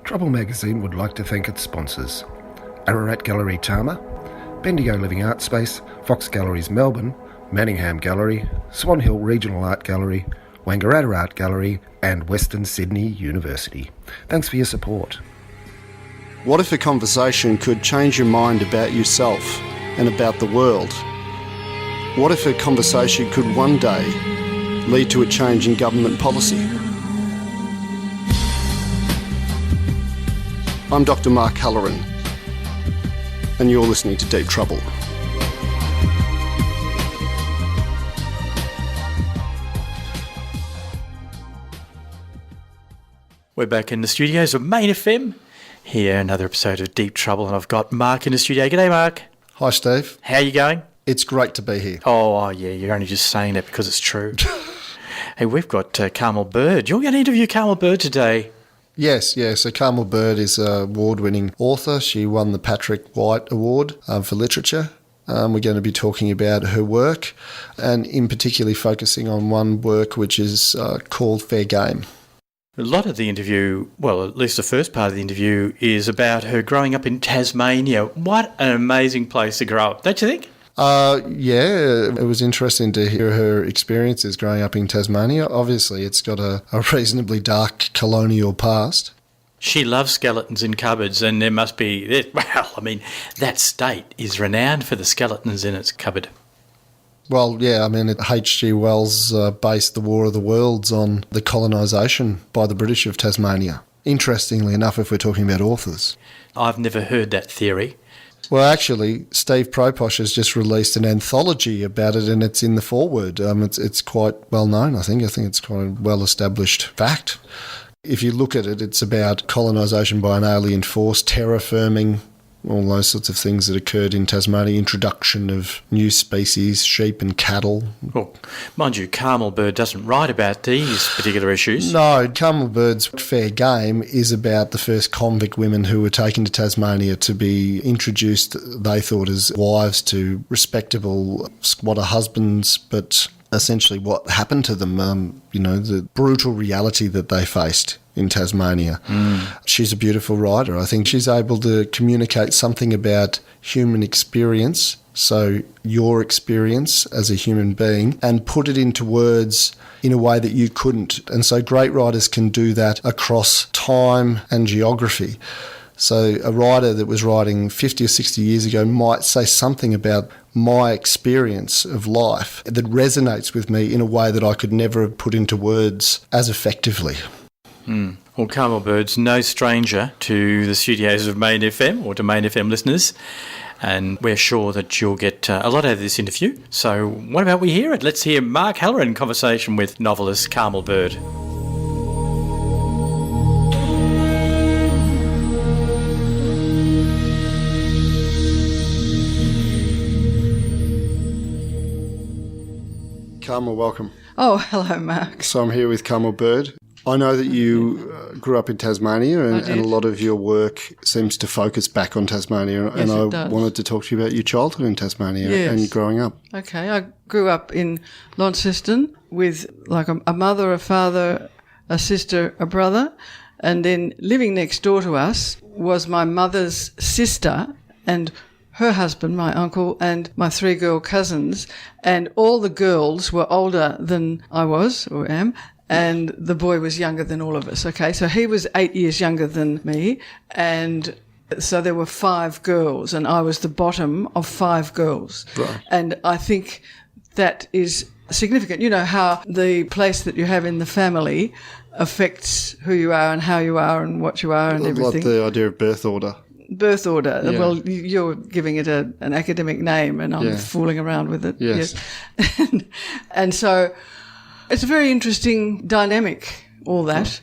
Trouble magazine would like to thank its sponsors: Ararat Gallery Tama, Bendigo Living Art Space, Fox Galleries Melbourne, Manningham Gallery, Swan Hill Regional Art Gallery, Wangaratta Art Gallery and Western Sydney University. Thanks for your support. What if a conversation could change your mind about yourself and about the world? What if a conversation could one day lead to a change in government policy? I'm Dr. Mark Halloran, and you're listening to Deep Trouble. We're back in the studios of Main FM. Here, another episode of Deep Trouble, and I've got Mark in the studio. G'day, Mark. Hi, Steve. How are you going? It's great to be here. Oh, yeah, you're only just saying that because it's true. Hey, we've got Carmel Bird. You're going to interview Carmel Bird today. Yes. So Carmel Bird is an award-winning author. She won the Patrick White Award for literature. We're going to be talking about her work and in particularly focusing on one work which is called Fair Game. A lot of the interview, well, at least the first part of the interview, is about her growing up in Tasmania. What an amazing place to grow up, don't you think? Yeah, it was interesting to hear her experiences growing up in Tasmania. Obviously, it's got a reasonably dark colonial past. She loves skeletons in cupboards, and there must be, well, I mean, that state is renowned for the skeletons in its cupboard. Well, yeah, I mean, H.G. Wells based The War of the Worlds on the colonisation by the British of Tasmania. Interestingly enough, if we're talking about authors. I've never heard that theory. Well, actually, Steve Proposh has just released an anthology about it, and it's in the foreword. It's quite well known, I think. I think it's quite a well-established fact. If you look at it, it's about colonisation by an alien force, terraforming, all those sorts of things that occurred in Tasmania, introduction of new species, sheep and cattle. Well, mind you, Carmel Bird doesn't write about these particular issues. No, Carmel Bird's Fair Game is about the first convict women who were taken to Tasmania to be introduced, they thought, as wives to respectable squatter husbands, but essentially what happened to them, the brutal reality that they faced in Tasmania. She's a beautiful writer. I think she's able to communicate something about human experience, so your experience as a human being, and put it into words in a way that you couldn't. And so great writers can do that across time and geography. So a writer that was writing 50 or 60 years ago might say something about my experience of life that resonates with me in a way that I could never have put into words as effectively. Well, Carmel Bird's no stranger to the studios of Main FM or to Main FM listeners, and we're sure that you'll get a lot out of this interview. So what about we hear it? Let's hear Mark Halloran in conversation with novelist Carmel Bird. Carmel, welcome. Oh, hello, Mark. So I'm here with Carmel Bird. I know that you grew up in Tasmania and a lot of your work seems to focus back on Tasmania. Yes, and I wanted to talk to you about your childhood in Tasmania and growing up. Okay, I grew up in Launceston with like a mother, a father, a sister, a brother, and then living next door to us was my mother's sister and her husband, my uncle, and my 3 girl cousins, and all the girls were older than I was or am, and the boy was younger than all of us, okay? So he was 8 years younger than me, and so there were 5 girls, and I was the bottom of 5 girls. Right. And I think that is significant. You know how the place that you have in the family affects who you are and how you are and what you are and everything. Like the idea of birth order. Birth order. Yeah. Well, you're giving it an academic name and I'm fooling around with it. Yes. And so it's a very interesting dynamic, all that.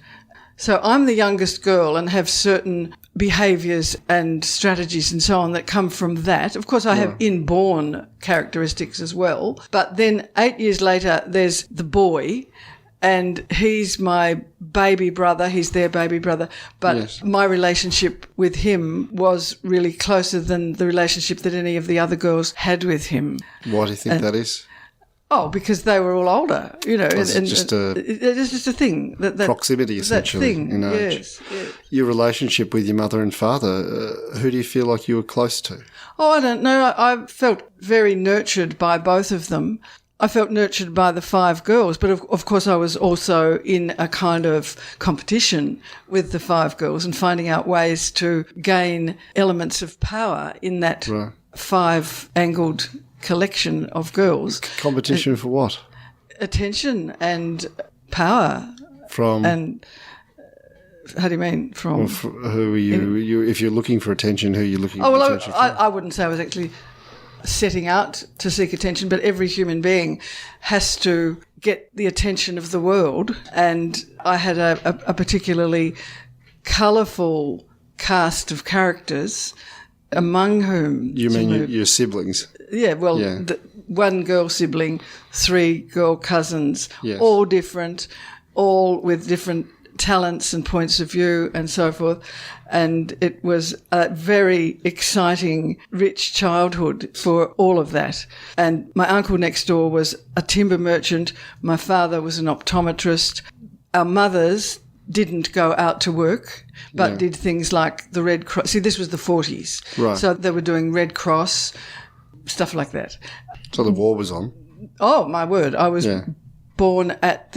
So I'm the youngest girl and have certain behaviours and strategies and so on that come from that. Of course, I have inborn characteristics as well. But then 8 years later, there's the boy, and he's my baby brother. He's their baby brother. But my relationship with him was really closer than the relationship that any of the other girls had with him. Why do you think that is? Oh, because they were all older, It's just it's just a thing. That proximity, essentially. That thing, yes. Your relationship with your mother and father, who do you feel like you were close to? Oh, I don't know. I felt very nurtured by both of them. I felt nurtured by the 5 girls, but of course I was also in a kind of competition with the 5 girls and finding out ways to gain elements of power in that 5-angled collection of girls. Competition for what? Attention and power. From? And how do you mean from? Well, who are you? If you're looking for attention, who are you looking for attention from? I wouldn't say I was actually setting out to seek attention, but every human being has to get the attention of the world. And I had a particularly colourful cast of characters, among whom... You mean your siblings? Yeah, well, one girl sibling, 3 girl cousins, all different, all with different talents and points of view and so forth. And it was a very exciting, rich childhood for all of that. And my uncle next door was a timber merchant. My father was an optometrist. Our mothers didn't go out to work, but did things like the Red Cross. See, this was the 40s. Right. So they were doing Red Cross, stuff like that. So the war was on. Oh, my word. I was born at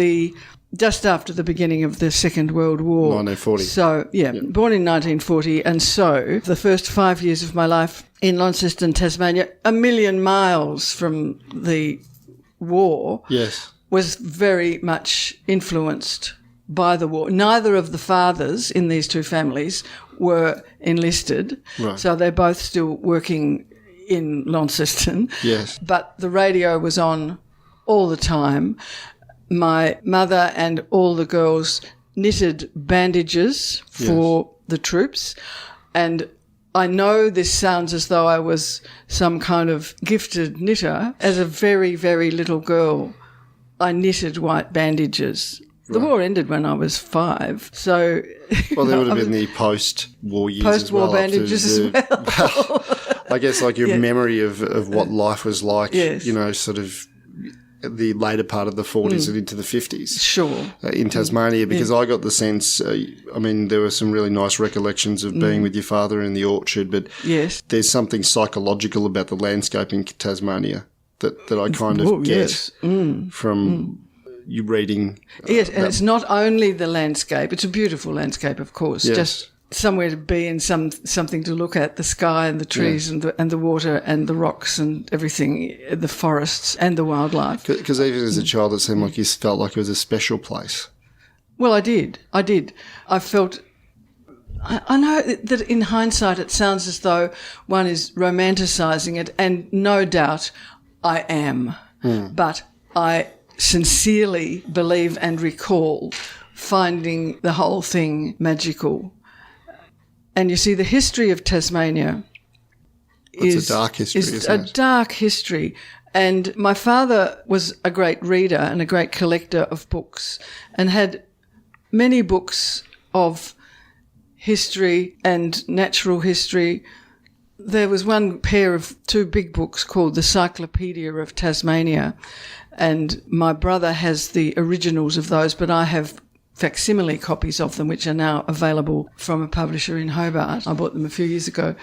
just after the beginning of the Second World War. 1940. So, born in 1940. And so the first 5 years of my life in Launceston, Tasmania, a million miles from the war, was very much influenced by the war. Neither of the fathers in these 2 families were enlisted. Right. So they're both still working in Launceston. Yes. But the radio was on all the time. My mother and all the girls knitted bandages for the troops. And I know this sounds as though I was some kind of gifted knitter. As a very, very little girl, I knitted white bandages. The war ended when I was 5, so... Well, there would have been the post-war years post-war as well. bandages as well. I guess like your memory of what life was like, sort of the later part of the 40s and into the 50s. Sure. In Tasmania, because I got the sense, there were some really nice recollections of being with your father in the orchard, but there's something psychological about the landscape in Tasmania that I kind of get from... you reading. Yes, and it's not only the landscape. It's a beautiful landscape, of course. Yes. Just somewhere to be and something to look at, the sky and the trees and the water and the rocks and everything, the forests and the wildlife. Because even as a child, it seemed like you felt like it was a special place. Well, I did. I felt... I know that in hindsight it sounds as though one is romanticising it, and no doubt I am. But I sincerely believe and recall finding the whole thing magical. And you see, the history of Tasmania is a dark history, isn't it? A dark history. And my father was a great reader and a great collector of books and had many books of history and natural history. There was one pair of 2 big books called the Cyclopedia of Tasmania, and my brother has the originals of those, but I have facsimile copies of them, which are now available from a publisher in Hobart. I bought them a few years ago,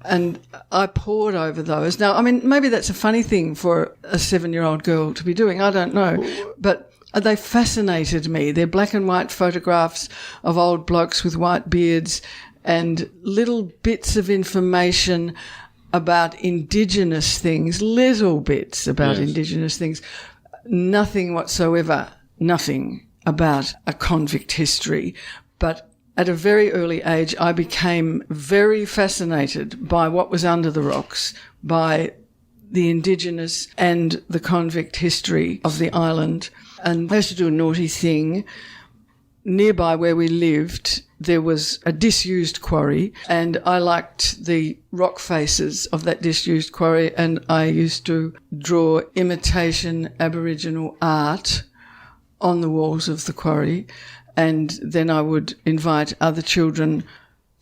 and I pored over those. Now, maybe that's a funny thing for a 7-year-old girl to be doing. I don't know, but they fascinated me. They're black and white photographs of old blokes with white beards and little bits of information about Indigenous things, little bits about Indigenous things. Nothing whatsoever, nothing about a convict history. But at a very early age, I became very fascinated by what was under the rocks, by the Indigenous and the convict history of the island. And I used to do a naughty thing. Nearby where we lived, there was a disused quarry, and I liked the rock faces of that disused quarry, and I used to draw imitation Aboriginal art on the walls of the quarry, and then I would invite other children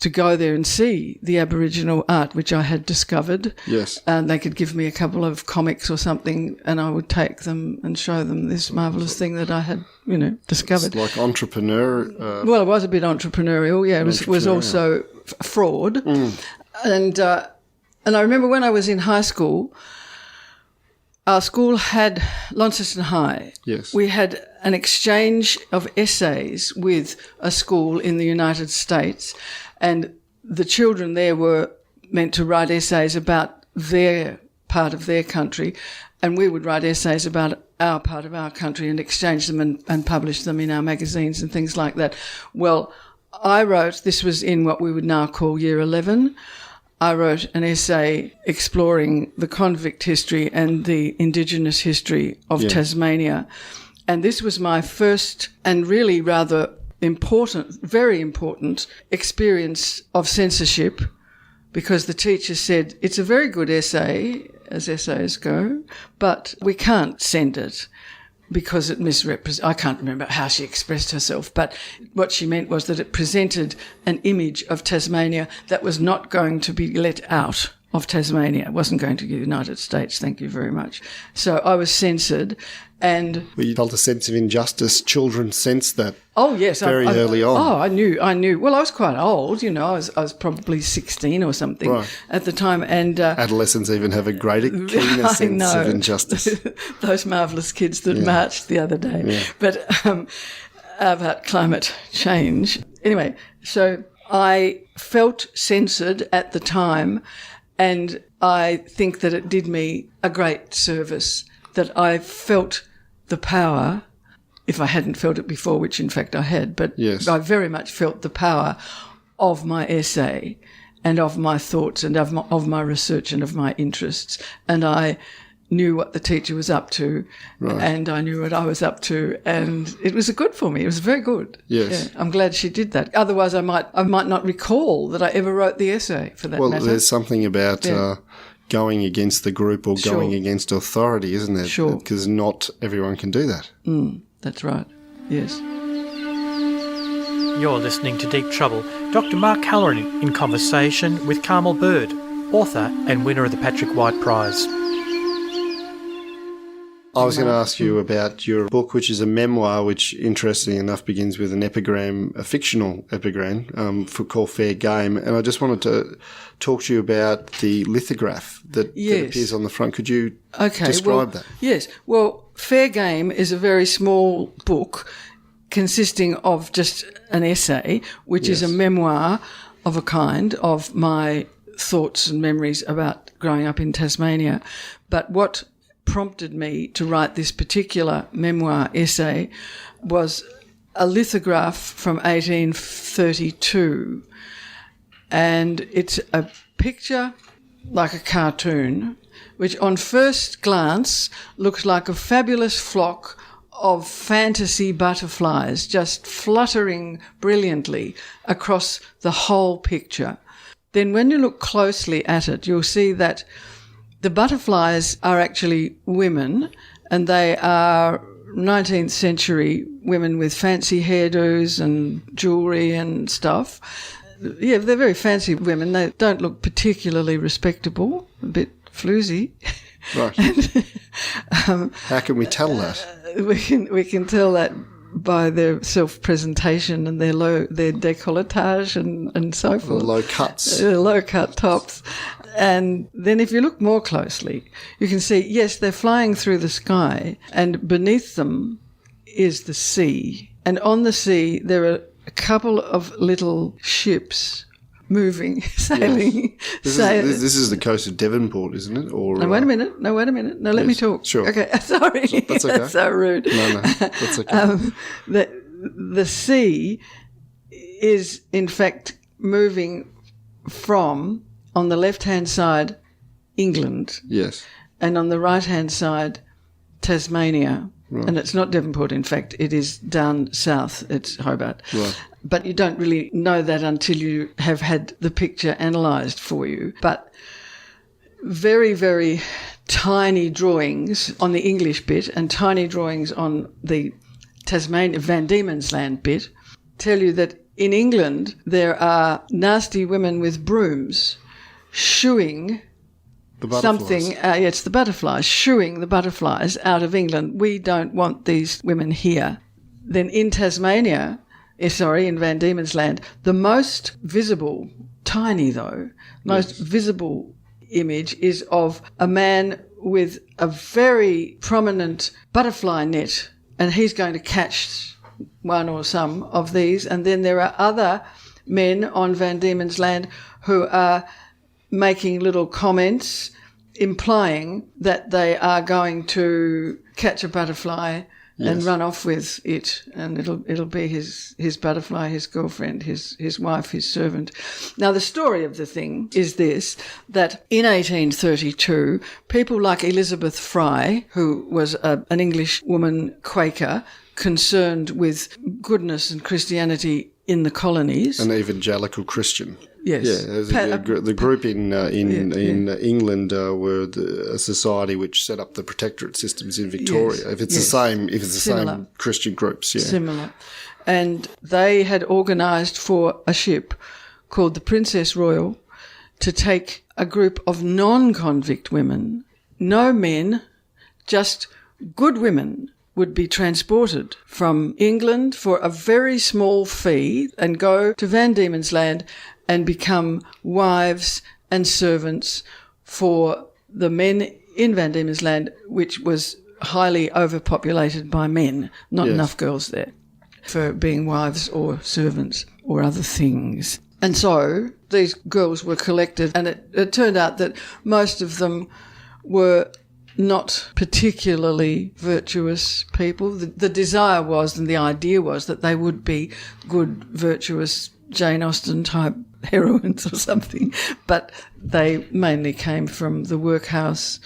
to go there and see the Aboriginal art, which I had discovered. Yes. And they could give me a couple of comics or something, and I would take them and show them this marvellous thing that I had, discovered. It's like entrepreneur. Well, it was a bit entrepreneurial, yeah. It was also fraud. And I remember when I was in high school, our school had Launceston High. Yes. We had an exchange of essays with a school in the United States, and the children there were meant to write essays about their part of their country, and we would write essays about our part of our country and exchange them and publish them in our magazines and things like that. Well, I wrote, this was in what we would now call Year 11, I wrote an essay exploring the convict history and the Indigenous history of Tasmania. And this was my first and really rather important, very important experience of censorship, because the teacher said, it's a very good essay, as essays go, but we can't send it because it misrepresents. I can't remember how she expressed herself, but what she meant was that it presented an image of Tasmania that was not going to be let out of Tasmania. It wasn't going to the United States, thank you very much. So I was censored, and... Well, you felt a sense of injustice. Children sensed that. Oh, yes. Very early on. Oh, I knew. Well, I was quite old, I was probably 16 or something at the time. And adolescents even have a greater, keener sense of injustice. Those marvellous kids that marched the other day. Yeah. But about climate change. Anyway, so I felt censored at the time, and I think that it did me a great service, that I felt the power, if I hadn't felt it before, which in fact I had, but I very much felt the power of my essay and of my thoughts and of my research and of my interests. And I knew what the teacher was up to, and I knew what I was up to, and it was good for me. It was very good. Yes. Yeah, I'm glad she did that. Otherwise, I might not recall that I ever wrote the essay, for that matter. Well, there's something about going against the group or going against authority, isn't there? Sure. Because not everyone can do that. That's right. Yes. You're listening to Deep Trouble. Dr. Mark Halloran in conversation with Carmel Bird, author and winner of the Patrick White Prize. I was going to ask you about your book, which is a memoir, which, interestingly enough, begins with an epigram, a fictional epigram, called Fair Game. And I just wanted to talk to you about the lithograph that appears on the front. Could you describe that? Yes. Well, Fair Game is a very small book consisting of just an essay, which is a memoir of a kind of my thoughts and memories about growing up in Tasmania. But what prompted me to write this particular memoir essay was a lithograph from 1832, and it's a picture like a cartoon, which on first glance looks like a fabulous flock of fantasy butterflies just fluttering brilliantly across the whole picture. Then when you look closely at it, you'll see that the butterflies are actually women, and they are 19th century women with fancy hairdos and jewellery and stuff. Yeah, they're very fancy women. They don't look particularly respectable, a bit floozy. Right. How can we tell that? We can tell that by their self-presentation and their décolletage and so forth. Low cuts. Low-cut tops. And then if you look more closely, you can see, yes, they're flying through the sky, and beneath them is the sea. And on the sea, there are a couple of little ships moving, sailing. Yes. This is the coast of Devonport, isn't it? Or No, wait a minute. No, let me talk. Sure. Okay, sorry. That's okay. That's so rude. No, that's okay. The sea is, in fact, moving from, on the left-hand side, England. Yes. And on the right-hand side, Tasmania. Right. And it's not Devonport, in fact. It is down south. It's Hobart. Right. But you don't really know that until you have had the picture analysed for you. But very, very tiny drawings on the English bit and tiny drawings on the Tasmania Van Diemen's Land bit tell you that in England there are nasty women with brooms shooing something. It's the butterflies, shooing the butterflies out of England. We don't want these women here. Then in Tasmania, in Van Diemen's Land, the most visible, tiny though, most visible image is of a man with a very prominent butterfly net, and he's going to catch one or some of these. And then there are other men on Van Diemen's Land who are making little comments implying that they are going to catch a butterfly and run off with it, and it'll be his butterfly, his girlfriend, his wife, his servant. Now, the story of the thing is this, that in 1832, people like Elizabeth Fry, who was an English woman Quaker concerned with goodness and Christianity in the colonies. An evangelical Christian. Yes. Yeah, the group in England were a society which set up the protectorate systems in Victoria. Yes. If it's the same Christian groups, Similar. And they had organised for a ship called the Princess Royal to take a group of non-convict women, no men, just good women, would be transported from England for a very small fee and go to Van Diemen's Land and become wives and servants for the men in Van Diemen's Land, which was highly overpopulated by men, not enough girls there for being wives or servants or other things. And so these girls were collected, and it turned out that most of them were not particularly virtuous people. The desire was, and the idea was, that they would be good, virtuous Jane Austen type heroines or something, but they mainly came from the workhouse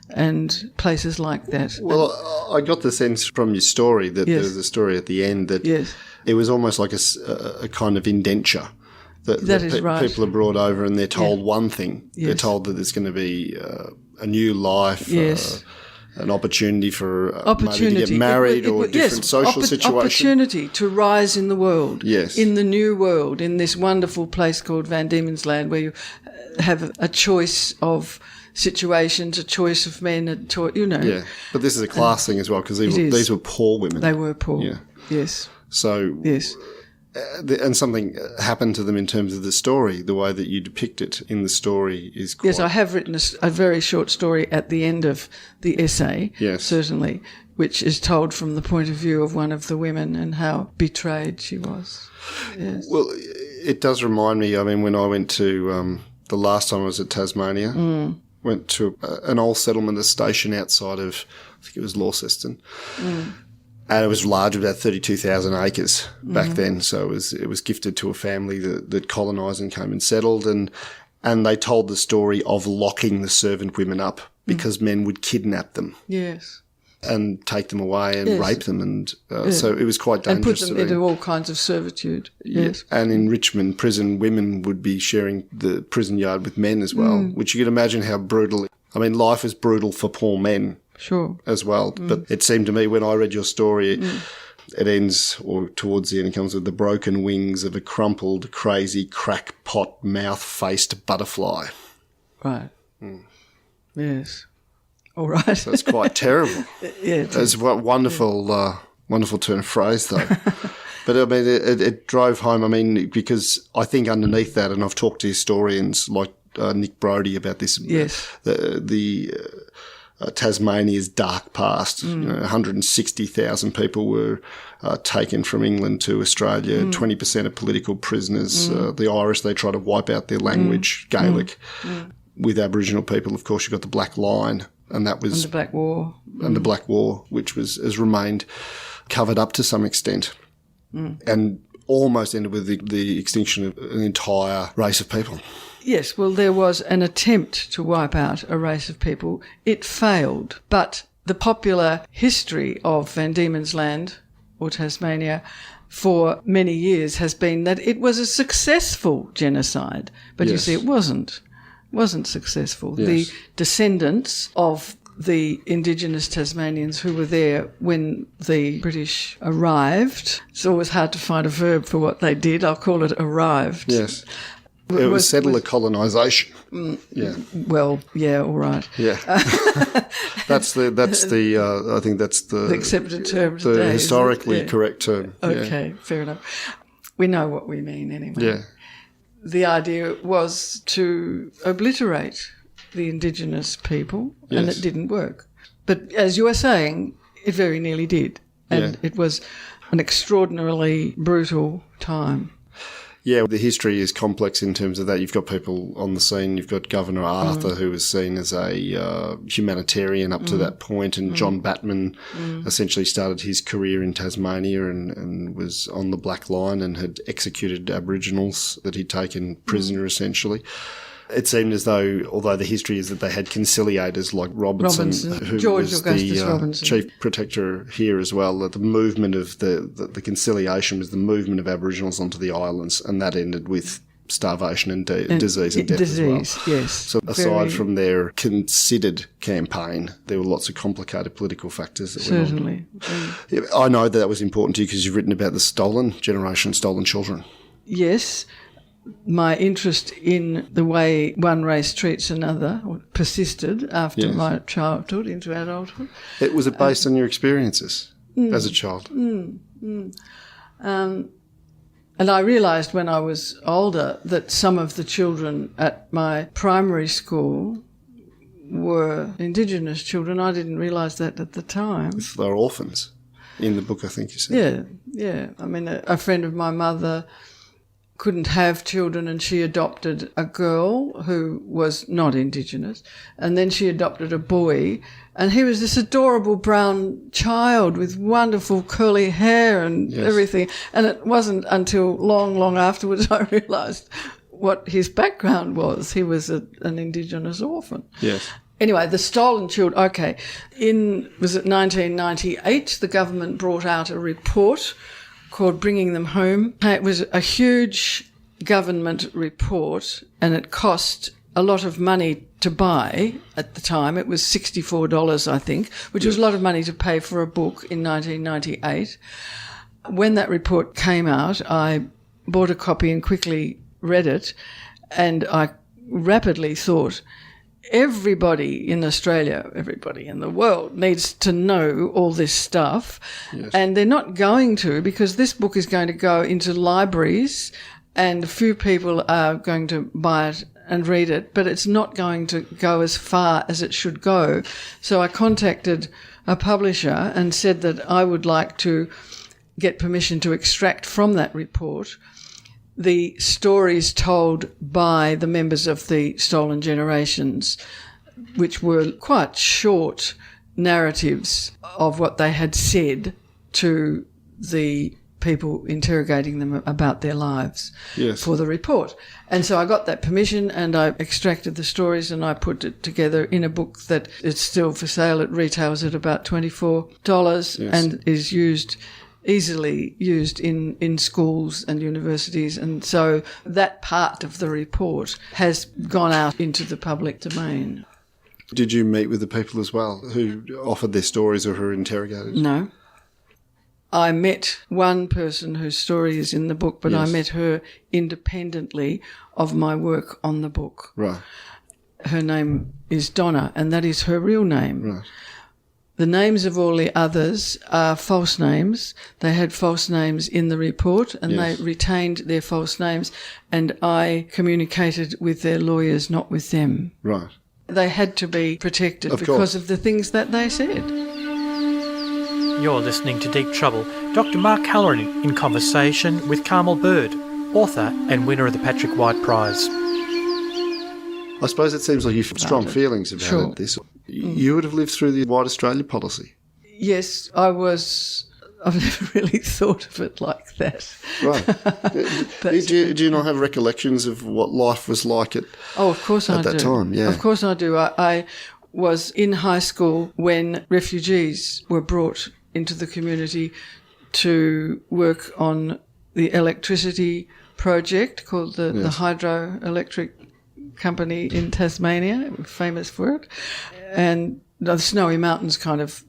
and places like that. Well, I got the sense from your story that there's a story at the end that it was almost like a kind of indenture. That is right. People are brought over and they're told one thing. Yes. They're told that there's going to be a new life, an opportunity for maybe to get married or different social situation. Opportunity to rise in the world, yes, in the new world, in this wonderful place called Van Diemen's Land, where you have a choice of situations, a choice of men, Yeah, but this is a class thing as well, because these were poor women. They were poor, yes. So, yes. And something happened to them in terms of the story. The way that you depict it in the story is quite... Yes, I have written a very short story at the end of the essay, certainly, which is told from the point of view of one of the women and how betrayed she was. Yes. Well, it does remind me, I mean, when I went to, the last time I was at Tasmania, went to an old settlement, a station outside of, I think it was Launceston. And it was large, about 32,000 acres back then. So it was gifted to a family that colonised and came and settled. And they told the story of locking the servant women up because men would kidnap them. Yes. And take them away and rape them. And so it was quite dangerous. And put them into all kinds of servitude. Yes. And in Richmond prison, women would be sharing the prison yard with men as well, which you can imagine how brutal. I mean, life is brutal for poor men. Sure. As well. But it seemed to me when I read your story, it ends, or towards the end, it comes with the broken wings of a crumpled, crazy, crackpot, mouth-faced butterfly. Right. Yes. All right. So it's quite terrible. It's a wonderful turn of phrase, though. But, I mean, it drove home, I mean, because I think underneath that, and I've talked to historians like Nick Brodie about this, Tasmania's dark past. 160,000 people were taken from England to Australia, 20% of political prisoners. The Irish, they try to wipe out their language, Gaelic. With Aboriginal people, of course, you've got the Black Line, and that was... And the Black War. And the Black War, which has remained covered up to some extent. And almost ended with the extinction of an entire race of people. Yes, well, there was an attempt to wipe out a race of people. It failed. But the popular history of Van Diemen's Land, or Tasmania, for many years has been that it was a successful genocide. But you see, it wasn't successful. Yes. The descendants of the Indigenous Tasmanians who were there when the British arrived. It's always hard to find a verb for what they did. I'll call it arrived. Yes. It was settler colonisation. Yeah. Well, yeah, all right. Yeah. that's the I think that's the accepted term the today, historically correct term. Okay, fair enough. We know what we mean anyway. Yeah. The idea was to obliterate the Indigenous people, and it didn't work. But as you were saying, it very nearly did. And it was an extraordinarily brutal time. Yeah, the history is complex in terms of that. You've got people on the scene. You've got Governor Arthur, who was seen as a humanitarian up to that point, and John Batman essentially started his career in Tasmania and was on the Black Line and had executed Aboriginals that he'd taken prisoner, essentially. It seemed as though, although the history is that they had conciliators like Robinson who George was Augustus the Robinson. chief protector here as well, that the movement of the conciliation was the movement of Aboriginals onto the islands, and that ended with starvation and disease and death as well. Yes. So aside from their considered campaign, there were lots of complicated political factors that went on. Certainly. Yeah, I know that was important to you because you've written about the stolen children. Yes. My interest in the way one race treats another persisted after my childhood into adulthood. Was it based on your experiences as a child? And I realised when I was older that some of the children at my primary school were Indigenous children. I didn't realise that at the time. They were orphans in the book, I think you said. Yeah. I mean, a friend of my mother couldn't have children, and she adopted a girl who was not Indigenous, and then she adopted a boy, and he was this adorable brown child with wonderful curly hair and everything. And it wasn't until long, long afterwards I realised what his background was. He was an Indigenous orphan. Yes. Anyway, the stolen children, okay. Was it 1998, the government brought out a report called Bringing Them Home. It was a huge government report, and it cost a lot of money to buy at the time. It was $64, I think, which was a lot of money to pay for a book in 1998. When that report came out, I bought a copy and quickly read it, and I rapidly thought, everybody in Australia, everybody in the world needs to know all this stuff. Yes. And they're not going to, because this book is going to go into libraries and a few people are going to buy it and read it, but it's not going to go as far as it should go. So I contacted a publisher and said that I would like to get permission to extract from that report the stories told by the members of the Stolen Generations, which were quite short narratives of what they had said to the people interrogating them about their lives for the report. And so I got that permission and I extracted the stories and I put it together in a book that it's still for sale. It retails at about $24 and is easily used in schools and universities, and so that part of the report has gone out into the public domain. Did you meet with the people as well who offered their stories or who were interrogated? No. I met one person whose story is in the book, but I met her independently of my work on the book. Right. Her name is Donna, and that is her real name. Right. The names of all the others are false names. They had false names in the report and they retained their false names, and I communicated with their lawyers, not with them. Right. They had to be protected because of the things that they said. You're listening to Deep Trouble. Dr. Mark Halloran in conversation with Carmel Bird, author and winner of the Patrick White Prize. I suppose it seems like you've strong feelings about this. You would have lived through the White Australia policy. Yes, I've never really thought of it like that. Right. Do you not have recollections of what life was like at that time? Yeah. Of course I do. I was in high school when refugees were brought into the community to work on the electricity project called the hydroelectric company in Tasmania, famous for it. And the Snowy Mountains kind of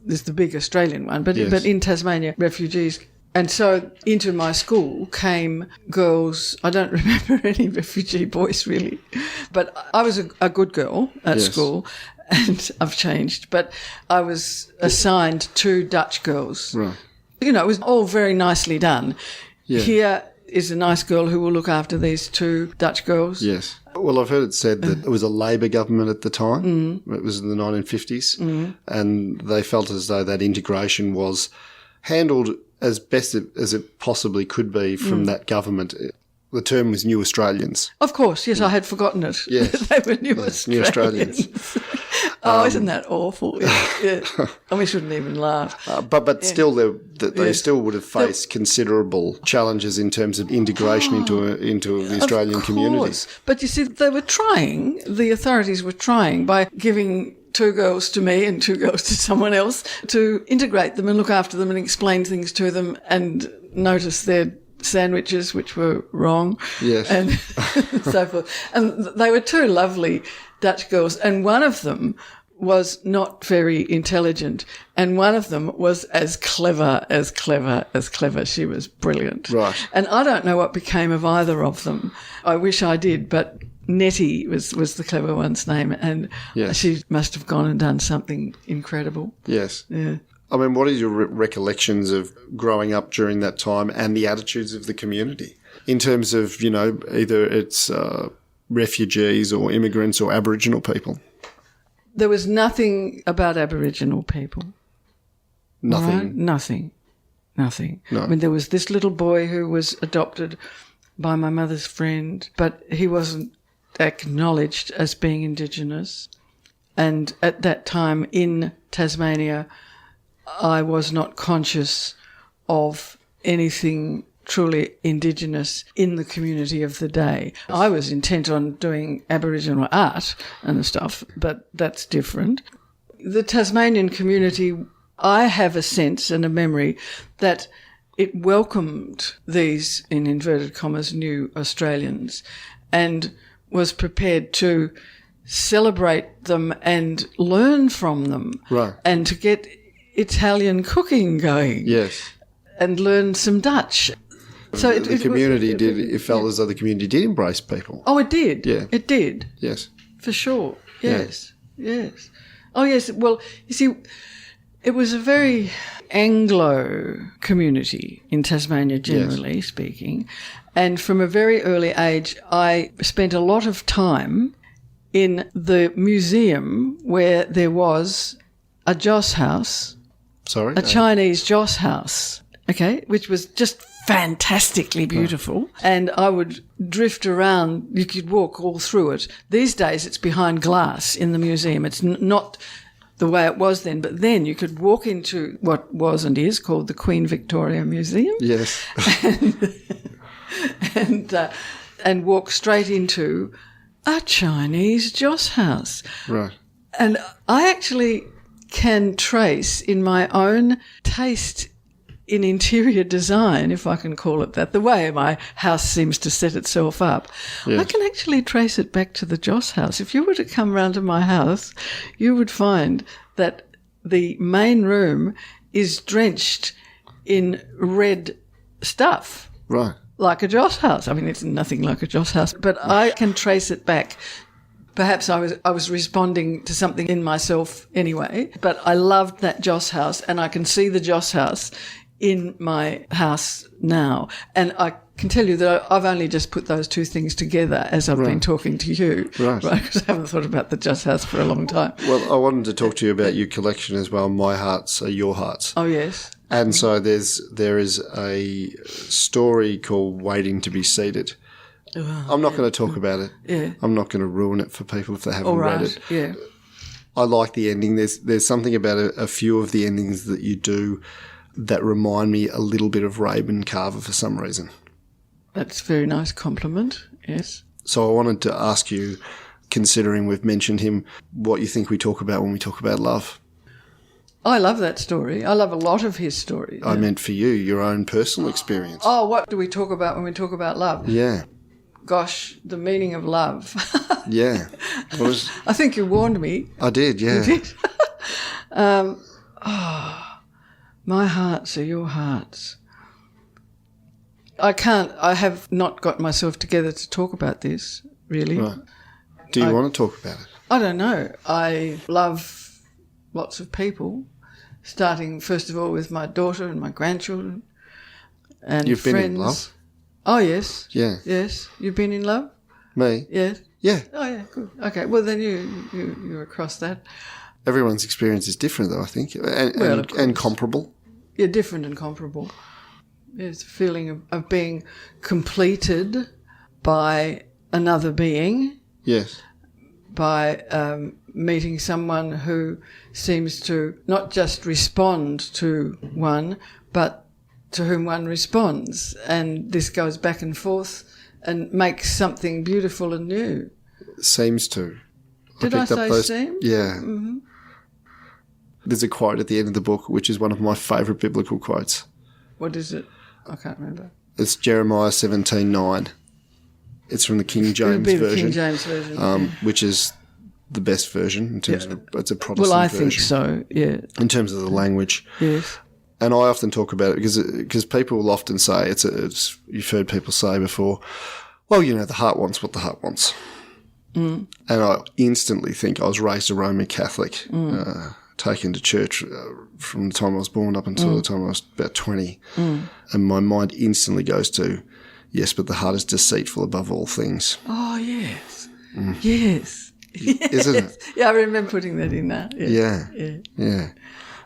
is the big Australian one, but in Tasmania, refugees. And so into my school came girls. I don't remember any refugee boys really, but I was a good girl at school, and I've changed. But I was assigned 2 Dutch girls. Right. You know, it was all very nicely done. Yeah. Here is a nice girl who will look after these 2 Dutch girls. Yes. Well, I've heard it said that it was a Labor government at the time. It was in the 1950s, and they felt as though that integration was handled as best as it possibly could be from that government. The term was New Australians. Of course, yes, I had forgotten it. Yes. They were New Australians. Isn't that awful? Yeah. And we shouldn't even laugh. But still, they still would have faced considerable challenges in terms of integration into the Australian community. But you see, they were trying, the authorities were trying by giving 2 girls to me and 2 girls to someone else to integrate them and look after them and explain things to them and notice their sandwiches, which were wrong. Yes. And so forth. And they were 2 lovely Dutch girls, and one of them was not very intelligent, and one of them was as clever. She was brilliant. Right. And I don't know what became of either of them. I wish I did, but Nettie was the clever one's name, and she must have gone and done something incredible. Yes. Yeah. I mean, what are your recollections of growing up during that time and the attitudes of the community in terms of, either it's refugees or immigrants or Aboriginal people? There was nothing about Aboriginal people. Nothing? Right? Nothing. No. I mean, there was this little boy who was adopted by my mother's friend, but he wasn't acknowledged as being Indigenous. And at that time in Tasmania, I was not conscious of anything truly Indigenous in the community of the day. I was intent on doing Aboriginal art and stuff, but that's different. The Tasmanian community, I have a sense and a memory that it welcomed these, in inverted commas, new Australians and was prepared to celebrate them and learn from them. Right. And to get Italian cooking going. Yes. And learn some Dutch. So it felt as though the community did embrace people. Oh, it did. Yeah. It did. Yes. For sure. Yes. Yeah. Yes. Oh, yes. Well, you see, it was a very Anglo community in Tasmania, generally speaking. And from a very early age, I spent a lot of time in the museum where there was a joss house. Sorry? A Chinese joss house, okay, which was just fantastically beautiful. And I would drift around. You could walk all through it. These days it's behind glass in the museum. It's not the way it was then, but then you could walk into what was and is called the Queen Victoria Museum. Yes. and walk straight into a Chinese joss house. Right. And I actually can trace in my own taste in interior design, if I can call it that, the way my house seems to set itself up, I can actually trace it back to the joss house. If you were to come round to my house, you would find that the main room is drenched in red stuff. Right. Like a joss house. I mean, it's nothing like a joss house, but I can trace it back. Perhaps I was responding to something in myself anyway, but I loved that joss house, and I can see the joss house in my house now. And I can tell you that I've only just put those 2 things together as I've been talking to you. Right. Because I haven't thought about the joss house for a long time. Well, I wanted to talk to you about your collection as well. My hearts are your hearts. Oh, yes. And so there is a story called Waiting to be Seated. I'm not going to talk about it. Yeah. I'm not going to ruin it for people if they haven't read it. Yeah. I like the ending. There's something about a few of the endings that you do that remind me a little bit of Raven Carver for some reason. That's a very nice compliment, yes. So I wanted to ask you, considering we've mentioned him, what you think we talk about when we talk about love. I love that story. I love a lot of his stories. I meant for you, your own personal experience. Oh, what do we talk about when we talk about love? Yeah. gosh, the meaning of love. Yeah. I think you warned me. I did, yeah. You did? My hearts are your hearts. I have not got myself together to talk about this, really. Right. Do you want to talk about it? I don't know. I love lots of people, starting first of all with my daughter and my grandchildren and You've friends. been in love? Oh, yes. Yeah. Yes. You've been in love? Me? Yes. Yeah. Oh, yeah, good. Okay, well, then you're across that. Everyone's experience is different, though, I think, and comparable. Yeah, different and comparable. It's a feeling of being completed by another being. Yes. By meeting someone who seems to not just respond to one, but to whom one responds. And this goes back and forth and makes something beautiful and new. Seems to. Did I say seem? Yeah. Mm-hmm. There's a quote at the end of the book, which is one of my favourite biblical quotes. What is it? I can't remember. It's Jeremiah 17:9. It's from the King James It'll be version. the King James version. Which is the best version in terms of it's a Protestant version. Well, I think so, yeah. In terms of the language. Yes. And I often talk about it because people will often say, it's you've heard people say before, well, the heart wants what the heart wants. Mm. And I instantly think I was raised a Roman Catholic, taken to church from the time I was born up until the time I was about 20. Mm. And my mind instantly goes to, yes, but the heart is deceitful above all things. Oh, yes. Mm. Yes. Isn't it? Yeah, I remember putting that in there. Yeah.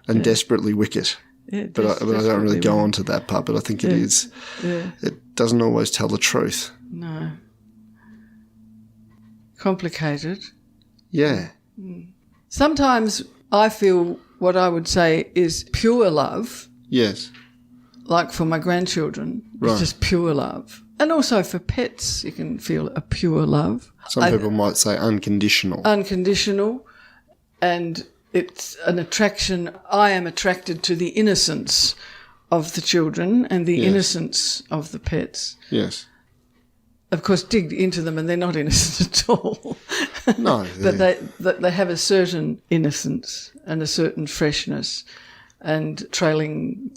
And desperately wicked. Yeah, but I don't really go on to that part, but I think it is. Yeah. It doesn't always tell the truth. No. Complicated. Yeah. Sometimes I feel what I would say is pure love. Yes. Like for my grandchildren, it's just pure love. And also for pets, you can feel a pure love. Some people might say unconditional. Unconditional. And it's an attraction. I am attracted to the innocence of the children and the innocence of the pets. Yes. Of course, dig into them and they're not innocent at all. No. But they have a certain innocence and a certain freshness and trailing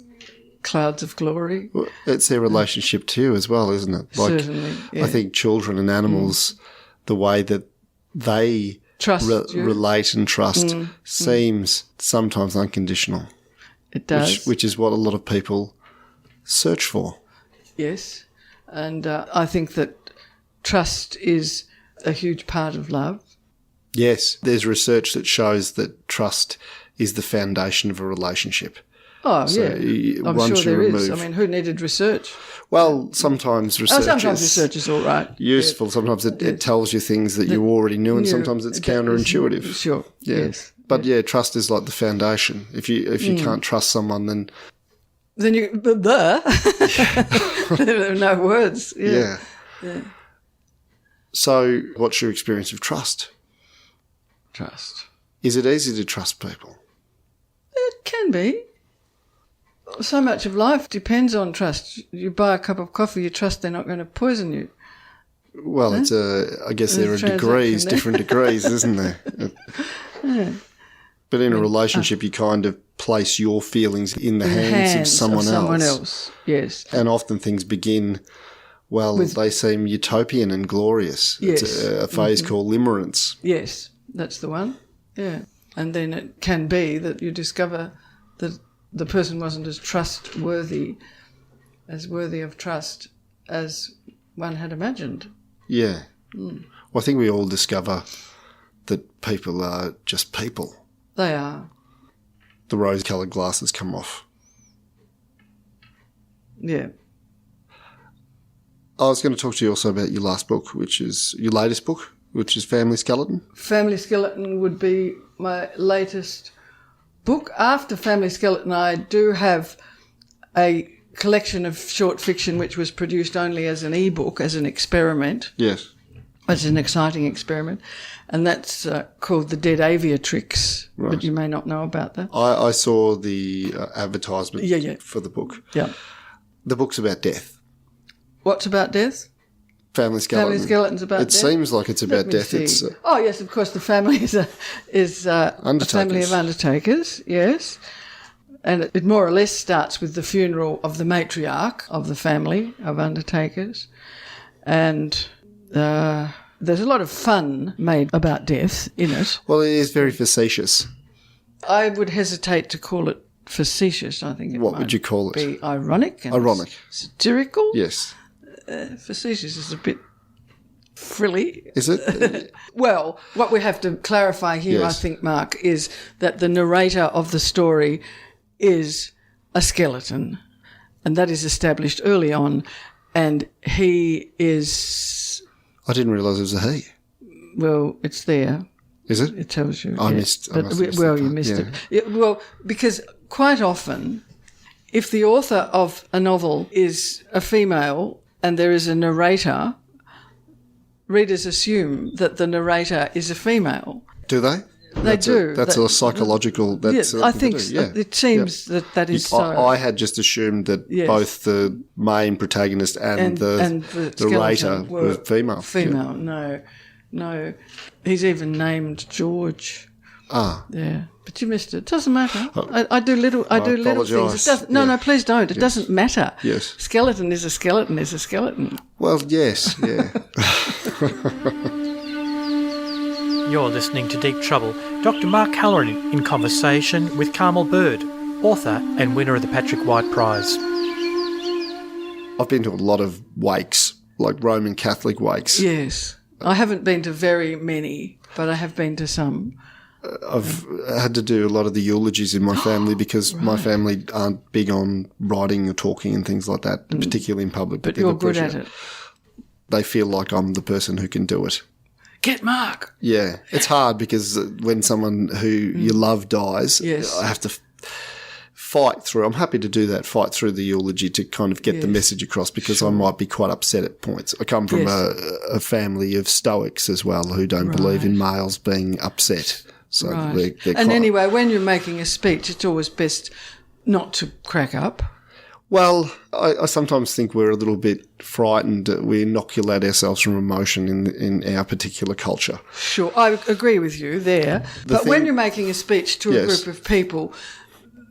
clouds of glory. Well, it's their relationship too as well, isn't it? Certainly, yeah. I think children and animals, the way that they relate and trust seems sometimes unconditional. It does. Which is what a lot of people search for. Yes. And I think that trust is a huge part of love. Yes. There's research that shows that trust is the foundation of a relationship. Oh, so yeah. I'm sure there is. I mean, who needed research? Well, sometimes research is all right. Useful. Yeah. Sometimes it tells you things that you already knew, and sometimes it's counterintuitive. Sure. Yeah. Yes. But trust is like the foundation. If you can't trust someone, then you there are no words. Yeah. So, what's your experience of trust? Trust. Is it easy to trust people? It can be. So much of life depends on trust. You buy a cup of coffee, you trust they're not going to poison you. Well, I guess there are degrees, different degrees, isn't there? Yeah. But in a relationship, you kind of place your feelings in the hands of someone else. Yes. And often things begin, they seem utopian and glorious. Yes. It's a phase called limerence. Yes, that's the one. Yeah. And then it can be that you discover that the person wasn't as trustworthy, as worthy of trust as one had imagined. Yeah. Well, I think we all discover that people are just people. They are. The rose-coloured glasses come off. Yeah. I was going to talk to you also about your last book, which is your latest book, which is Family Skeleton. Family Skeleton would be my latest book. After Family Skeleton, I do have a collection of short fiction which was produced only as an e-book, as an experiment. Yes. It's an exciting experiment, and that's called The Dead Aviatrix, but you may not know about that. I saw the advertisement for the book. Yeah. The book's about death. What's about death? Family skeleton. Family skeletons about death. It seems like it's about death. See. Oh yes, of course. The family is a family of undertakers. Yes, and it more or less starts with the funeral of the matriarch of the family of undertakers, and there's a lot of fun made about death in it. Well, it is very facetious. I would hesitate to call it facetious. I think What would you call it? Be ironic. And Ironic. Satirical. Yes. Facetious is a bit frilly. Is it? Well, what we have to clarify here, Yes. I think, Mark, is that the narrator of the story is a skeleton, and that is established early on, and he is... I didn't realise it was a he. Well, it's there. Is it? It tells you. I yeah. missed But, must have missed well, that you part. missed Yeah. it. Yeah, well, because quite often, if the author of a novel is a female and there is a narrator, readers assume that the narrator is a female. Do they? They do. That's a psychological... That's Yeah, I think it seems that is so. I had just assumed that Yes. both the main protagonist and the narrator skeleton were female. Female, no. He's even named George. Ah. Yeah, but you missed it. Doesn't matter. I do little things. apologise. It doesn't. No, please don't. It doesn't matter. Yes. Skeleton is a skeleton. Is a skeleton. Well, yes, yeah. You're listening to Deep Trouble. Dr. Mark Halloran in conversation with Carmel Bird, author and winner of the Patrick White Prize. I've been to a lot of wakes, like Roman Catholic wakes. Yes, I haven't been to very many, but I have been to some. I've had to do a lot of the eulogies in my family because my family aren't big on writing or talking and things like that, particularly in public. But people you're good at appreciate it. They feel like I'm the person who can do it. Get Mark. Yeah, it's hard because when someone who you love dies, Yes. I have to fight through. I'm happy to do that, fight through the eulogy to kind of get the Yes. message across because I might be quite upset at points. I come from Yes. a family of Stoics as well who don't believe in males being upset. So Right. they're And quite, anyway, when you're making a speech, it's always best not to crack up. well, I sometimes think we're a little bit frightened. We inoculate ourselves from emotion in our particular culture. Sure, I agree with you there. But when thing- you're making a speech to a Yes. group of people,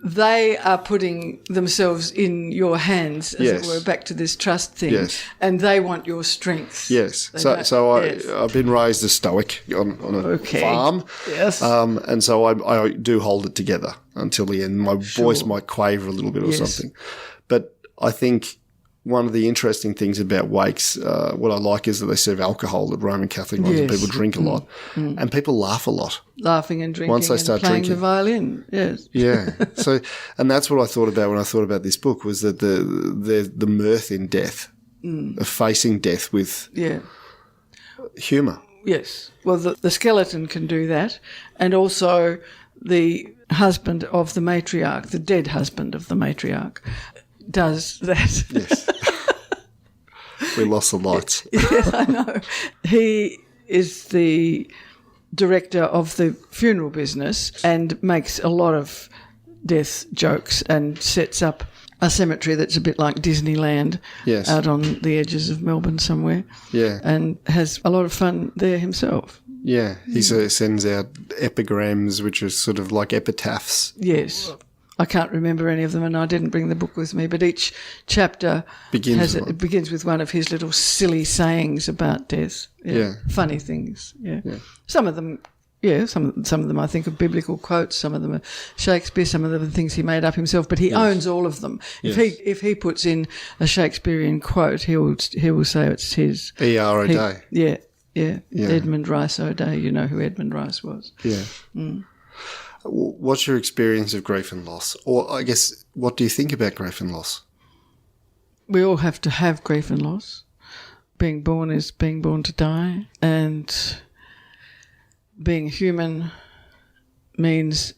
they are putting themselves in your hands, as Yes. it were, back to this trust thing, Yes. and they want your strength. Yes. They So, don't- so yes. I've been raised a Stoic on a Okay. farm. Yes. And so I do hold it together until the end. My voice might quaver a little bit or Yes. something. But I think one of the interesting things about wakes, what I like is that they serve alcohol at Roman Catholic ones and Yes. people drink a lot. And people laugh a lot. Laughing and drinking Once they and start playing drinking. the violin. Yes. Yeah. So, and that's what I thought about when I thought about this book was that the mirth in death, of facing death with Yeah. humour. Yes. Well, the skeleton can do that, and also the husband of the matriarch, the dead husband of the matriarch, does that. Yes. We lost the lights. Yes, I know. He is the director of the funeral business and makes a lot of death jokes and sets up a cemetery that's a bit like Disneyland Yes. out on the edges of Melbourne somewhere. Yeah. And has a lot of fun there himself. Yeah, he sends out epigrams, which are sort of like epitaphs. Yes. I can't remember any of them, and I didn't bring the book with me, but each chapter Begins with one. it begins with one of his little silly sayings about death. Yeah. Funny things. Yeah. Some of them, some of them I think are biblical quotes, some of them are Shakespeare, some of them are things he made up himself, but he owns all of them. Yes. If he puts in a Shakespearean quote, he will say it's his. E.R. He- O'Day. Yeah. Edmund Rice O'Day. You know who Edmund Rice was. Yeah. What's your experience of grief and loss? Or I guess, what do you think about grief and loss? We all have to have grief and loss. Being born is being born to die, and being human means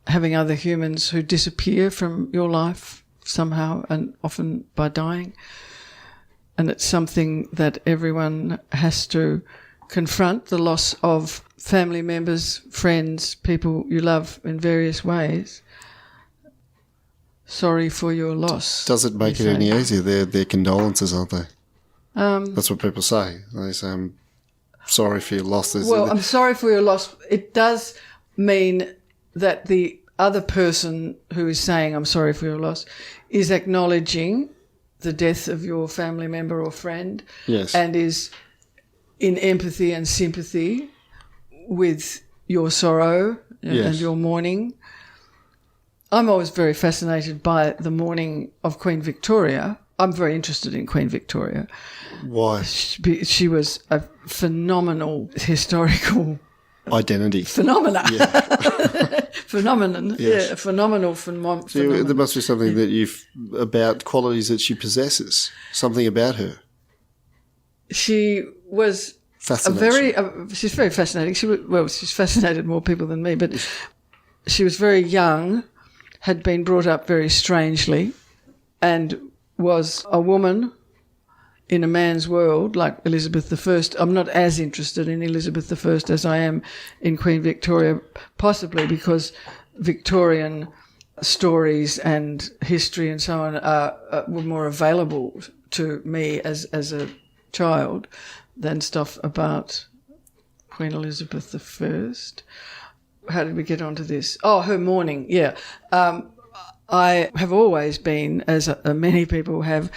having other humans who disappear from your life somehow, and often by dying. And it's something that everyone has to confront, the loss of family members, friends, people you love in various ways. Sorry for your loss. Does it make you it any say. easier? They're condolences, aren't they? That's what people say. They say, I'm sorry for your loss. I'm sorry for your loss. It does mean that the other person who is saying, I'm sorry for your loss, is acknowledging the death of your family member or friend. Yes. And is in empathy and sympathy with your sorrow and your mourning. I'm always very fascinated by the mourning of Queen Victoria. I'm very interested in Queen Victoria. Why? She was a phenomenal historical identity. Phenomena. Yeah. Phenomenon. Yes. Yeah, a phenomenal phenomenon. There must be something that about qualities that she possesses, something about her. She was she's very fascinating. She's fascinated more people than me, but she was very young, had been brought up very strangely, and was a woman in a man's world like Elizabeth I. I'm not as interested in Elizabeth I as I am in Queen Victoria, possibly because Victorian stories and history and so on were more available to me as a child than stuff about Queen Elizabeth I. How did we get onto this? Oh, her mourning, yeah. I have always been, as many people have,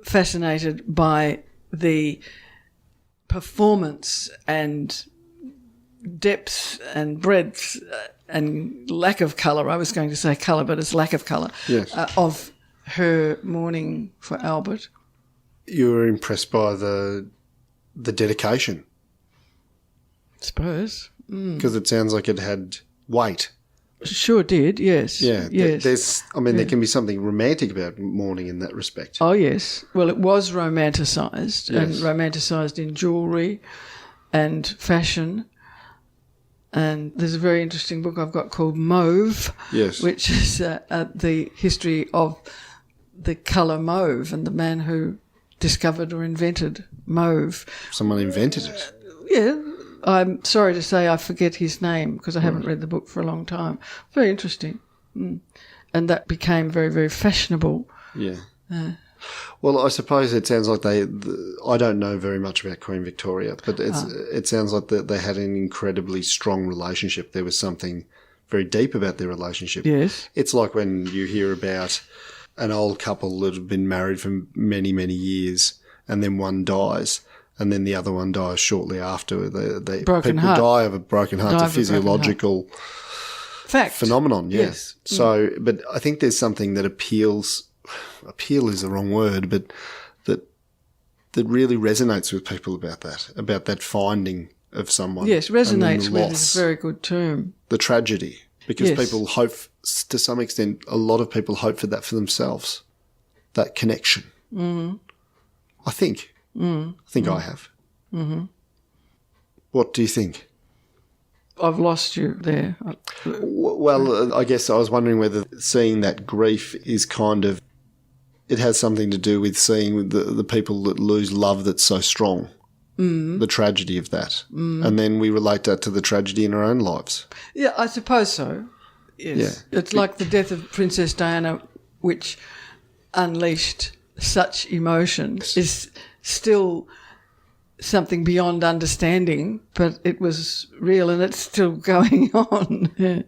fascinated by the performance and depth and breadth and lack of colour. I was going to say colour, but it's lack of colour. Yes. Of her mourning for Albert. You were impressed by the dedication. I suppose. Because it sounds like it had weight. Sure did, yes. Yeah. Yes. There can be something romantic about mourning in that respect. Oh, yes. Well, it was romanticised, and Yes. romanticised in jewellery and fashion. And there's a very interesting book I've got called Mauve, Yes. which is the history of the colour mauve and the man who discovered or invented mauve. Someone invented it. Yeah. I'm sorry to say I forget his name because I haven't read the book for a long time. Very interesting. And that became very, very fashionable. Yeah. Well, I suppose it sounds like I don't know very much about Queen Victoria, but it sounds like they had an incredibly strong relationship. There was something very deep about their relationship. Yes. It's like when you hear about an old couple that have been married for many, many years and then one dies. And then the other one dies shortly after. People die of a broken heart. It's a physiological phenomenon, yes. So, but I think there's something that appeal is the wrong word, but that really resonates with people about that finding of someone. Yes, resonates with is a very good term. The tragedy, because people hope, to some extent, a lot of people hope for that for themselves, that connection. I think. I think I have. Mm-hmm. What do you think? I've lost you there. Well, I guess I was wondering whether seeing that grief is it has something to do with seeing the people that lose love that's so strong, the tragedy of that. And then we relate that to the tragedy in our own lives. Yeah, I suppose so. Yes. Yeah. It's like the death of Princess Diana, which unleashed such emotions, is still something beyond understanding, but it was real and it's still going on. Yeah.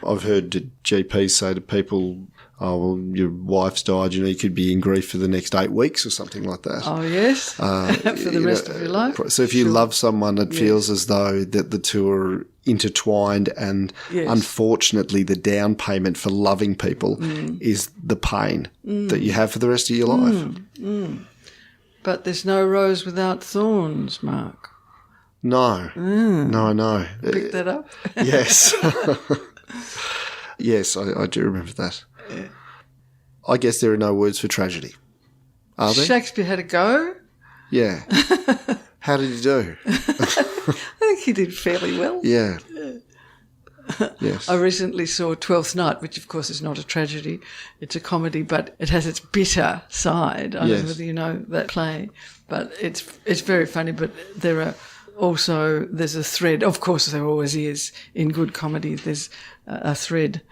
I've heard GPs say to people, oh, well, your wife's died, you could be in grief for the next 8 weeks or something like that. Oh, yes, for the rest of your life. So if you love someone, it feels as though that the two are intertwined and unfortunately the down payment for loving people is the pain that you have for the rest of your life. But there's no rose without thorns, Mark. No. No, I know. Pick that up? Yes. Yes, I do remember that. Yeah. I guess there are no words for tragedy, are there? Shakespeare had a go. Yeah. How did he do? I think he did fairly well. Yeah. Yes. I recently saw Twelfth Night, which of course is not a tragedy. It's a comedy, but it has its bitter side. I don't know whether you know that play, but it's very funny. But there's a thread. Of course, there always is in good comedy. There's a thread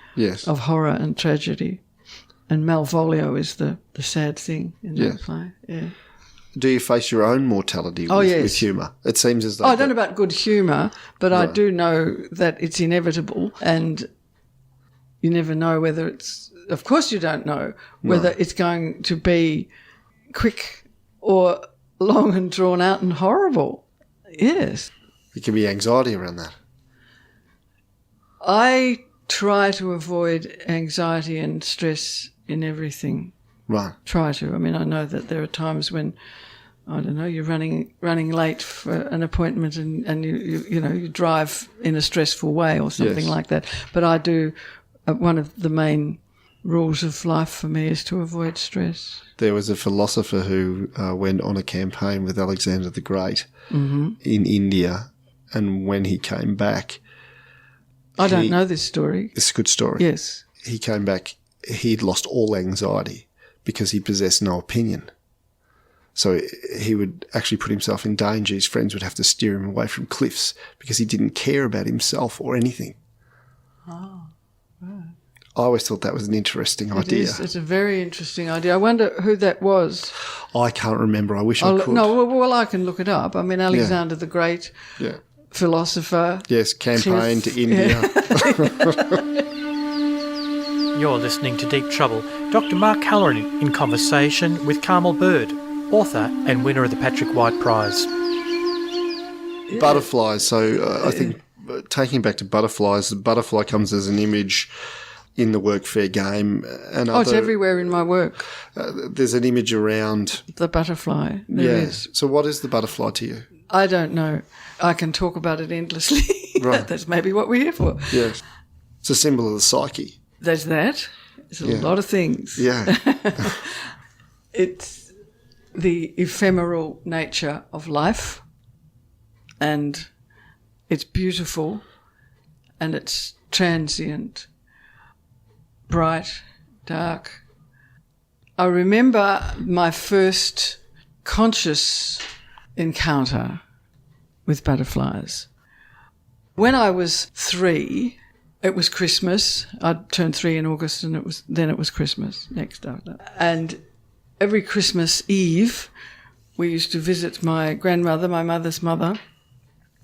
of horror and tragedy, and Malvolio is the sad thing in that play. Yeah. Do you face your own mortality with humour? It seems as though... I don't know about good humour, but I do know that it's inevitable, and you never know whether it's... Of course you don't know whether it's going to be quick or long and drawn out and horrible. Yes. There can be anxiety around that. I try to avoid anxiety and stress in everything. Right. Try to. I mean, I know that there are times when, I don't know, you're running late for an appointment and you drive in a stressful way or something like that. But I do, one of the main rules of life for me is to avoid stress. There was a philosopher who went on a campaign with Alexander the Great in India, and when he came back... I don't know this story. It's a good story. Yes. He came back, he'd lost all anxiety because he possessed no opinion. So he would actually put himself in danger. His friends would have to steer him away from cliffs because he didn't care about himself or anything. Oh, right. I always thought that was an interesting idea. It's a very interesting idea. I wonder who that was. I can't remember. I wish I could. No, well, I can look it up. I mean, Alexander the Great, philosopher. Yes, campaign to India. You're listening to Deep Trouble. Dr. Mark Halloran in conversation with Carmel Bird, author and winner of the Patrick White Prize. Butterflies. So I think taking back to butterflies, the butterfly comes as an image in the work fair game. And it's everywhere in my work. There's an image around... The butterfly. There is. So what is the butterfly to you? I don't know. I can talk about it endlessly. Right. That's maybe what we're here for. Yes. It's a symbol of the psyche. There's that. There's a lot of things. Yeah. It's the ephemeral nature of life, and it's beautiful, and it's transient, bright, dark. I remember my first conscious encounter with butterflies. When I was 3, it was Christmas. I'd turned 3 in August, and it was Christmas next after. And every Christmas Eve, we used to visit my grandmother, my mother's mother,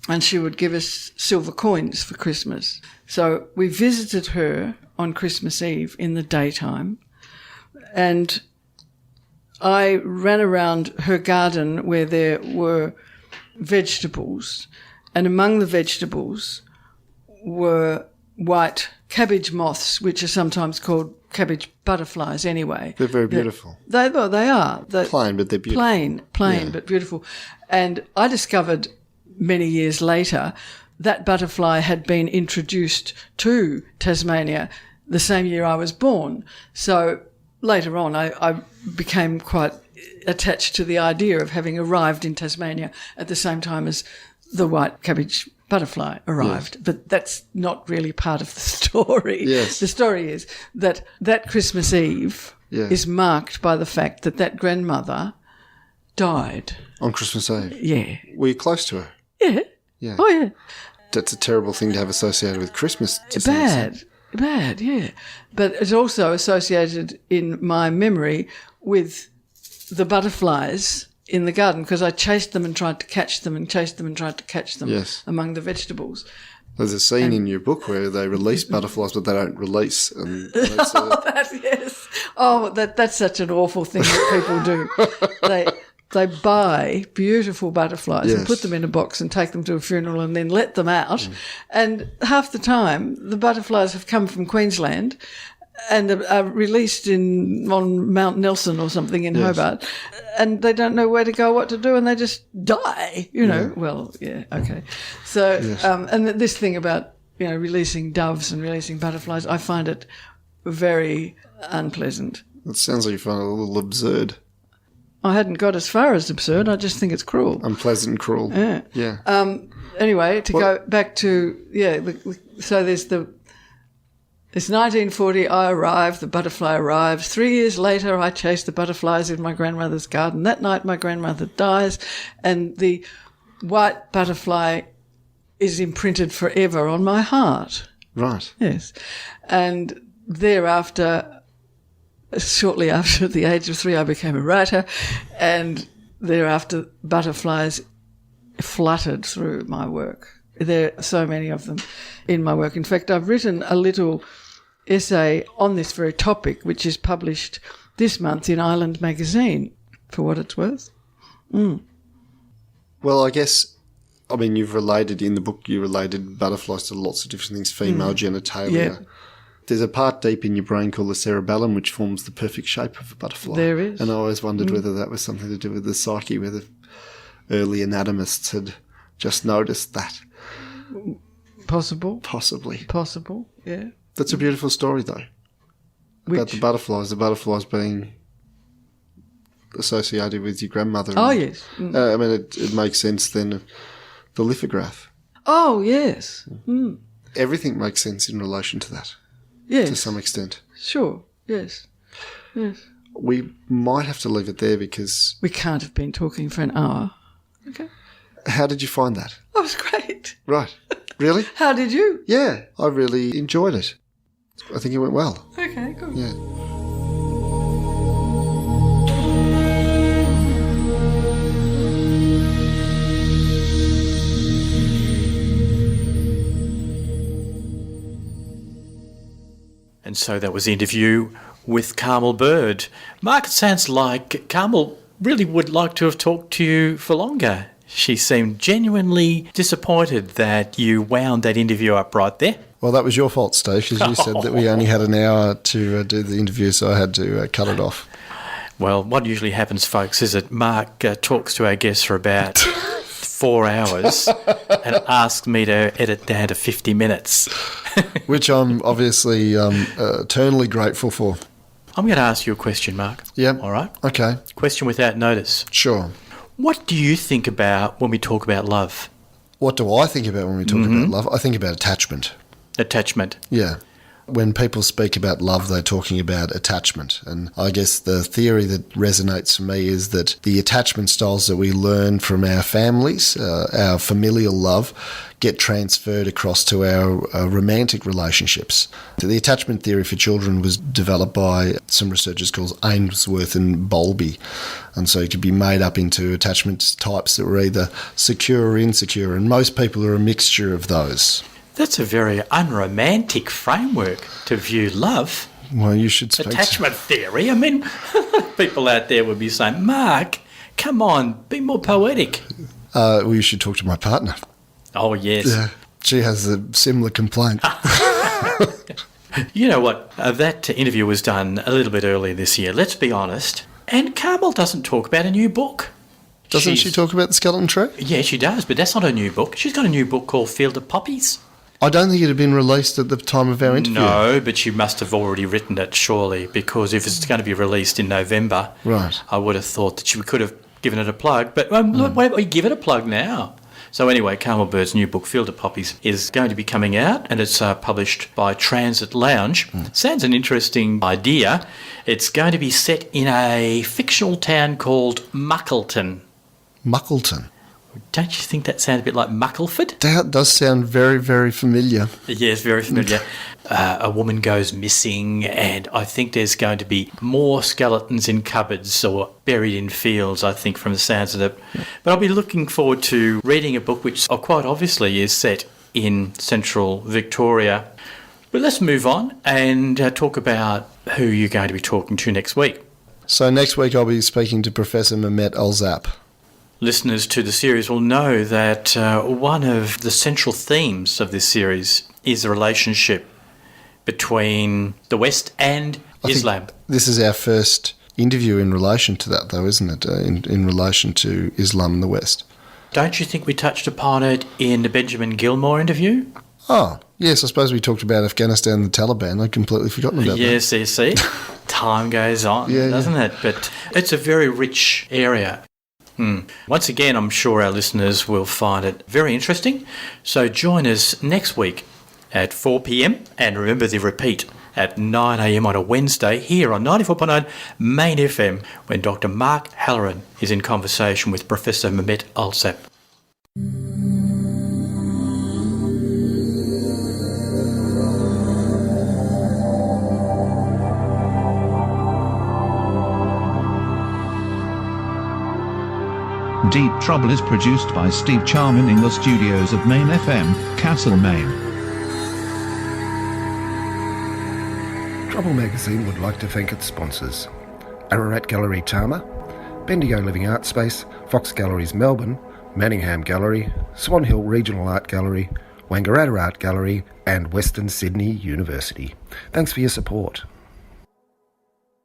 and she would give us silver coins for Christmas. So we visited her on Christmas Eve in the daytime, and I ran around her garden where there were vegetables, and among the vegetables were white cabbage moths, which are sometimes called cabbage butterflies anyway. They're very beautiful. They are. Plain, but they're beautiful. Plain, but beautiful. And I discovered many years later that butterfly had been introduced to Tasmania the same year I was born. So later on, I became quite attached to the idea of having arrived in Tasmania at the same time as the white cabbage butterfly arrived. Yes. But that's not really part of the story. Yes. The story is that Christmas Eve is marked by the fact that grandmother died. On Christmas Eve? Yeah. Were you close to her? Yeah. Yeah. Oh, yeah. That's a terrible thing to have associated with Christmas. Bad, yeah. But it's also associated in my memory with the butterflies in the garden, because I chased them and tried to catch them and chased them and tried to catch them among the vegetables. There's a scene in your book where they release butterflies, but they don't release. And that's such an awful thing that people do. They buy beautiful butterflies and put them in a box and take them to a funeral and then let them out. Mm. And half the time, the butterflies have come from Queensland and are released on Mount Nelson or something in Hobart, and they don't know where to go, what to do, and they just die, you know. Yeah. Well, yeah, okay. So, and this thing about, releasing doves and releasing butterflies, I find it very unpleasant. It sounds like you find it a little absurd. I hadn't got as far as absurd. I just think it's cruel. Unpleasant and cruel. Yeah. Anyway, go back to, so there's it's 1940, I arrived, the butterfly arrives. 3 years later, I chased the butterflies in my grandmother's garden. That night, my grandmother dies, and the white butterfly is imprinted forever on my heart. Right. Yes. And thereafter, shortly after the age of 3, I became a writer, and thereafter butterflies fluttered through my work. There are so many of them in my work. In fact, I've written a little essay on this very topic, which is published this month in Island magazine, for what it's worth. Well, I guess, you've related in the book, you related butterflies to lots of different things, female genitalia. Yeah. There's a part deep in your brain called the cerebellum, which forms the perfect shape of a butterfly. There is. And I always wondered whether that was something to do with the psyche, whether early anatomists had just noticed that. Possible. Possibly. Possible, yeah. That's a beautiful story, though. About the butterflies being associated with your grandmother. Oh, yes. It makes sense then, the lithograph. Oh, yes. Everything makes sense in relation to that. Yes. To some extent. Sure, yes. Yes. We might have to leave it there because... We can't have been talking for an hour. Okay. How did you find that? That was great. Right. Really? How did you? Yeah, I really enjoyed it. I think it went well. Okay, good. Yeah. And so that was the interview with Carmel Bird. Mark, it sounds like Carmel really would like to have talked to you for longer. She seemed genuinely disappointed that you wound that interview up right there. Well, that was your fault, Steve, because you said that we only had an hour to do the interview, so I had to cut it off. Well, what usually happens, folks, is that Mark talks to our guests for about 4 hours and asks me to edit down to 50 minutes. Which I'm obviously eternally grateful for. I'm going to ask you a question, Mark. Yeah. All right? Okay. Question without notice. Sure. What do you think about when we talk about love? What do I think about when we talk about love? I think about attachment. Attachment. Yeah. When people speak about love, they're talking about attachment. And I guess the theory that resonates for me is that the attachment styles that we learn from our families, our familial love, get transferred across to our romantic relationships. The attachment theory for children was developed by some researchers called Ainsworth and Bowlby. And so it could be made up into attachment types that were either secure or insecure. And most people are a mixture of those. That's a very unromantic framework to view love. Well, you should speak Attachment theory. I mean, people out there would be saying, Mark, come on, be more poetic. Well, you should talk to my partner. Oh, yes. Yeah, she has a similar complaint. You know what? That interview was done a little bit earlier this year, let's be honest. And Carmel doesn't talk about a new book. Doesn't she talk about the skeleton tree? Yeah, she does, but that's not a new book. She's got a new book called Field of Poppies. I don't think it had been released at the time of our interview. No, but she must have already written it, surely, because if it's going to be released in November, right, I would have thought that she could have given it a plug. But why don't we give it a plug now? So anyway, Carmel Bird's new book, Field of Poppies, is going to be coming out, and it's published by Transit Lounge. Sounds an interesting idea. It's going to be set in a fictional town called Muckleton. Muckleton? Don't you think that sounds a bit like Muckleford? That does sound very, very familiar. Yes, very familiar. A woman goes missing, and I think there's going to be more skeletons in cupboards or buried in fields, I think, from the sounds of it. But I'll be looking forward to reading a book which quite obviously is set in central Victoria. But let's move on and talk about who you're going to be talking to next week. So next week I'll be speaking to Professor Mehmet Alzap. Listeners to the series will know that one of the central themes of this series is the relationship between the West and Islam. This is our first interview in relation to that, though, isn't it? In relation to Islam and the West. Don't you think we touched upon it in the Benjamin Gilmore interview? Oh, yes, I suppose we talked about Afghanistan and the Taliban. I'd completely forgotten about that. Yes, you see. Time goes on, doesn't it? But it's a very rich area. Once again, I'm sure our listeners will find it very interesting. So join us next week at 4 p.m. and remember the repeat at 9 a.m. on a Wednesday here on 94.9 Main FM when Dr. Mark Halloran is in conversation with Professor Mehmet Alzap. Deep Trouble is produced by Steve Charman in the studios of Main FM, Castlemaine. Trouble magazine would like to thank its sponsors: Ararat Gallery Tama, Bendigo Living Art Space, Fox Galleries Melbourne, Manningham Gallery, Swan Hill Regional Art Gallery, Wangaratta Art Gallery, and Western Sydney University. Thanks for your support.